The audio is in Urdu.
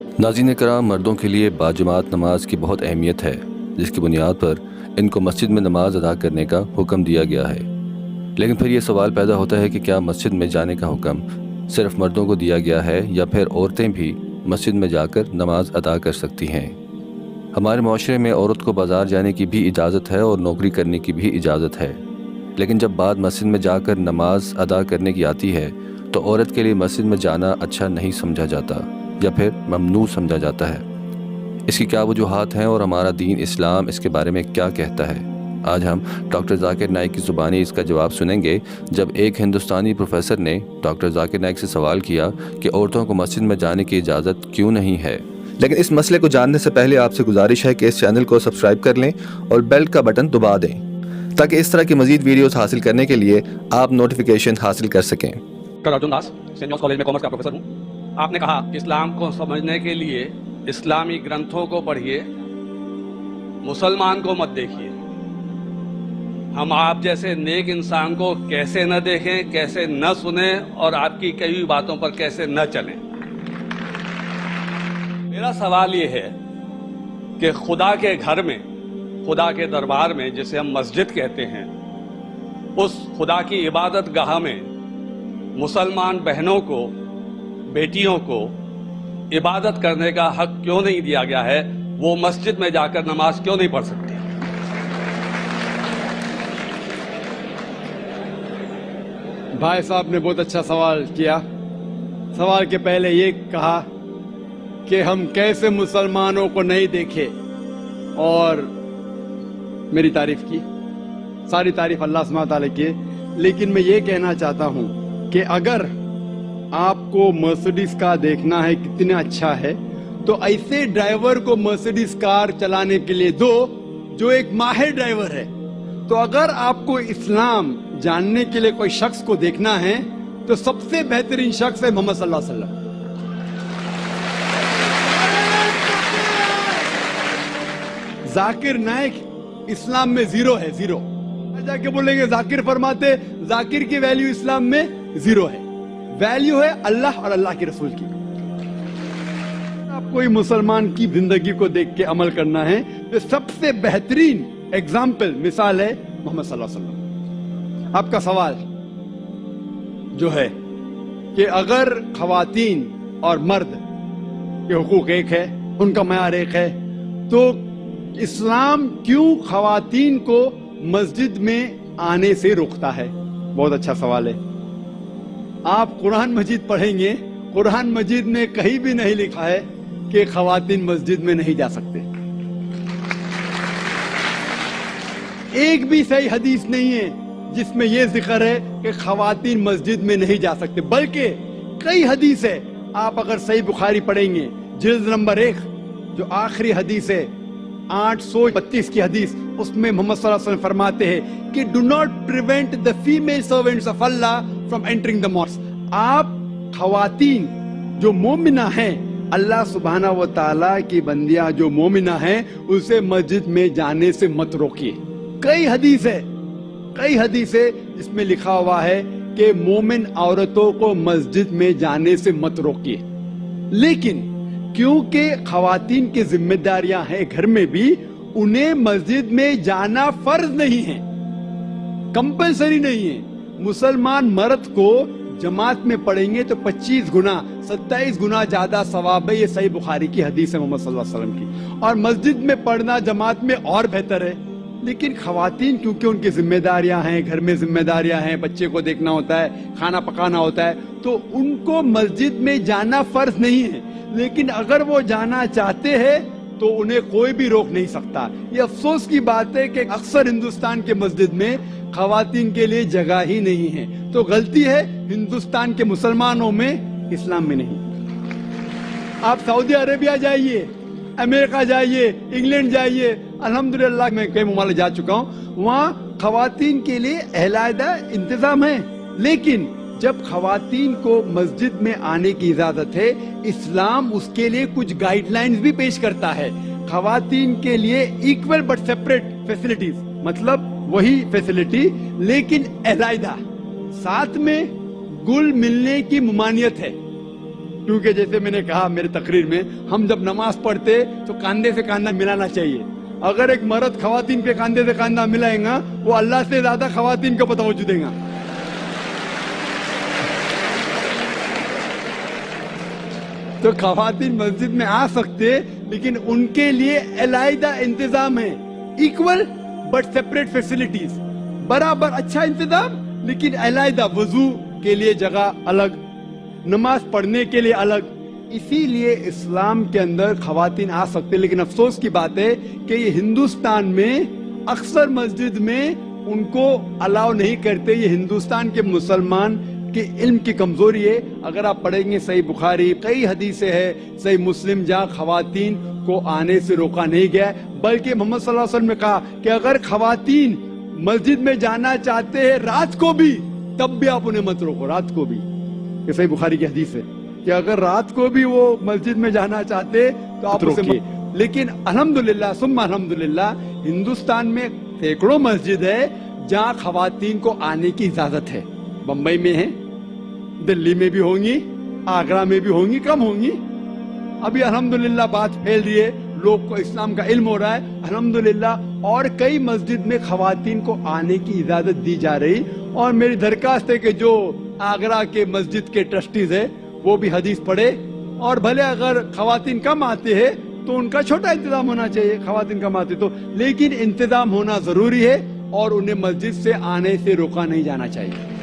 ناظرین کرام، مردوں کے لیے باجماعت نماز کی بہت اہمیت ہے، جس کی بنیاد پر ان کو مسجد میں نماز ادا کرنے کا حکم دیا گیا ہے۔ لیکن پھر یہ سوال پیدا ہوتا ہے کہ کیا مسجد میں جانے کا حکم صرف مردوں کو دیا گیا ہے یا پھر عورتیں بھی مسجد میں جا کر نماز ادا کر سکتی ہیں؟ ہمارے معاشرے میں عورت کو بازار جانے کی بھی اجازت ہے اور نوکری کرنے کی بھی اجازت ہے، لیکن جب بات مسجد میں جا کر نماز ادا کرنے کی آتی ہے تو عورت کے لیے مسجد میں جانا اچھا نہیں سمجھا جاتا یا پھر ممنوع سمجھا جاتا ہے۔ اس کی کیا وجوہات ہیں اور ہمارا دین اسلام اس کے بارے میں کیا کہتا ہے؟ آج ہم ڈاکٹر ذاکر نائک کی زبانی اس کا جواب سنیں گے، جب ایک ہندوستانی پروفیسر نے ڈاکٹر ذاکر نائک سے سوال کیا کہ عورتوں کو مسجد میں جانے کی اجازت کیوں نہیں ہے۔ لیکن اس مسئلے کو جاننے سے پہلے آپ سے گزارش ہے کہ اس چینل کو سبسکرائب کر لیں اور بیل کا بٹن دبا دیں تاکہ اس طرح کی مزید ویڈیوز حاصل کرنے کے لیے آپ نوٹیفیکیشن حاصل کر سکیں۔ Doctor Arjun Das, Saint John's college میں کامرس کا پروفیسر ہوں۔ آپ نے کہا کہ اسلام کو سمجھنے کے لیے اسلامی گرنتھوں کو پڑھیے، مسلمان کو مت دیکھیے۔ ہم آپ جیسے نیک انسان کو کیسے نہ دیکھیں، کیسے نہ سنیں اور آپ کی کئی باتوں پر کیسے نہ چلیں۔ میرا سوال یہ ہے کہ خدا کے گھر میں، خدا کے دربار میں، جسے ہم مسجد کہتے ہیں، اس خدا کی عبادت گاہ میں مسلمان بہنوں کو، بیٹیوں کو عبادت کرنے کا حق کیوں نہیں دیا گیا ہے؟ وہ مسجد میں جا کر نماز کیوں نہیں پڑھ سکتی؟ بھائی صاحب نے بہت اچھا سوال کیا۔ سوال کے پہلے یہ کہا کہ ہم کیسے مسلمانوں کو نہیں دیکھے، اور میری تعریف کی، ساری تعریف اللہ سبحانہ وتعالی کی، لیکن میں یہ کہنا چاہتا ہوں کہ اگر آپ کو مرسیڈیز کار دیکھنا ہے کتنا اچھا ہے تو ایسے ڈرائیور کو مرسیڈیز کار چلانے کے لیے دو جو ایک ماہر ڈرائیور ہے۔ تو اگر آپ کو اسلام جاننے کے لیے کوئی شخص کو دیکھنا ہے تو سب سے بہترین شخص ہے محمد صلی اللہ علیہ وسلم۔ ذاکر نائک اسلام میں زیرو ہے، زیرو۔ جا کے بولیں گے ذاکر فرماتے، ذاکر کی ویلیو اسلام میں زیرو ہے، ویلیو ہے اللہ اور اللہ کے رسول کی۔ آپ کوئی مسلمان کی زندگی کو دیکھ کے عمل کرنا ہے تو سب سے بہترین ایگزامپل، مثال ہے محمد صلی اللہ علیہ وسلم۔ آپ کا سوال جو ہے کہ اگر خواتین اور مرد کے حقوق ایک ہے، ان کا معیار ایک ہے، تو اسلام کیوں خواتین کو مسجد میں آنے سے روکتا ہے؟ بہت اچھا سوال ہے۔ آپ قرآن مجید پڑھیں گے، قرآن مجید میں کہیں بھی نہیں لکھا ہے کہ خواتین مسجد میں نہیں جا سکتے۔ ایک بھی صحیح حدیث نہیں ہے جس میں یہ ذکر ہے کہ خواتین مسجد میں نہیں جا سکتے، بلکہ کئی حدیث ہے۔ آپ اگر صحیح بخاری پڑھیں گے، جلد نمبر 1 جو آخری حدیث ہے، 832 کی حدیث، اس میں محمد صلی اللہ علیہ وسلم فرماتے ہیں کہ do not prevent the female servants of Allah from entering the mosque۔ آپ خواتین جو مومنہ ہیں، اللہ سبحانہ و تعالیٰ کی بندیاں جو مومنہ ہیں، اسے مسجد میں جانے سے مت روکیے۔ کئی حدیث ہے جس میں لکھا ہوا ہے کہ مومن عورتوں کو مسجد میں جانے سے مت روکیے، لیکن کیونکہ خواتین کی ذمہ داریاں ہیں گھر میں بھی، انہیں مسجد میں جانا فرض نہیں ہے، کمپلسری نہیں ہے۔ مسلمان مرد کو جماعت میں پڑھیں گے تو 25 گنا 27 گنا زیادہ ثواب ہے۔ یہ صحیح بخاری کی حدیث ہے محمد صلی اللہ علیہ وسلم کی۔ اور مسجد میں پڑھنا جماعت میں اور بہتر ہے، لیکن خواتین کیونکہ ان کی ذمہ داریاں ہیں، گھر میں ذمہ داریاں ہیں، بچے کو دیکھنا ہوتا ہے، کھانا پکانا ہوتا ہے، تو ان کو مسجد میں جانا فرض نہیں ہے، لیکن اگر وہ جانا چاہتے ہیں تو انہیں کوئی بھی روک نہیں سکتا۔ یہ افسوس کی بات ہے کہ اکثر ہندوستان کے مسجد میں خواتین کے لیے جگہ ہی نہیں ہے۔ تو غلطی ہے ہندوستان کے مسلمانوں میں، اسلام میں نہیں۔ آپ سعودی عربیہ جائیے، امریکہ جائیے، انگلینڈ جائیے، الحمدللہ میں کئی ممالک جا چکا ہوں، وہاں خواتین کے لیے علیحدہ انتظام ہے، لیکن جب خواتین کو مسجد میں آنے کی اجازت ہے، اسلام اس کے لیے کچھ گائیڈ لائنز بھی پیش کرتا ہے۔ خواتین کے لیے ایکول بٹ سیپریٹ فیسلٹیز، مطلب وہی فیسلٹی لیکن علیحدہ، ساتھ میں گل ملنے کی ممانعت ہے، کیونکہ جیسے میں نے کہا میرے تقریر میں، ہم جب نماز پڑھتے تو کاندھے سے کاندھا ملانا چاہیے. اگر ایک مرد خواتین کے کاندھے سے کاندھا ملائے گا، وہ اللہ سے زیادہ خواتین کو توجہ دے گا. تو خواتین مسجد میں آ سکتے، لیکن ان کے لیے علیحدہ انتظام ہے. ایکول بٹ سیپریٹ فیسلٹیز، برابر اچھا انتظام لیکن علیحدہ. وضو کے لیے جگہ الگ، نماز پڑھنے کے لیے الگ. اسی لیے اسلام کے اندر خواتین آ سکتے. لیکن افسوس کی بات ہے کہ یہ ہندوستان میں اکثر مسجد میں ان کو الاؤ نہیں کرتے. یہ ہندوستان کے مسلمان کے علم کی کمزوری ہے. اگر آپ پڑھیں گے صحیح بخاری، کئی حدیثیں ہیں، صحیح مسلم، جہاں خواتین کو آنے سے روکا نہیں گیا ہے، بلکہ محمد صلی اللہ علیہ وسلم نے کہا کہ اگر خواتین مسجد میں جانا چاہتے ہیں رات کو بھی، تب بھی آپ انہیں مت روکو. رات کو بھی، یہ صحیح بخاری کی حدیث ہے کہ اگر رات کو بھی وہ مسجد میں جانا چاہتے تو آپ روکیے. لیکن الحمدللہ ثم الحمدللہ ہندوستان میں سینکڑوں مسجد ہے جہاں خواتین کو آنے کی اجازت ہے. بمبئی میں ہے، دلی میں بھی ہوں گی، آگرہ میں بھی ہوں گی، کم ہوں گی. ابھی الحمدللہ بات پھیل رہی ہے، لوگ کو اسلام کا علم ہو رہا ہے الحمدللہ، اور کئی مسجد میں خواتین کو آنے کی اجازت دی جا رہی. اور میری درخواست ہے کہ جو آگرہ کے مسجد کے ٹرسٹیز ہیں وہ بھی حدیث پڑھے، اور بھلے اگر خواتین کم آتے ہیں تو ان کا چھوٹا انتظام ہونا چاہیے. خواتین کم آتے تو، لیکن انتظام ہونا ضروری ہے اور انہیں مسجد سے آنے سے روکا نہیں جانا چاہیے.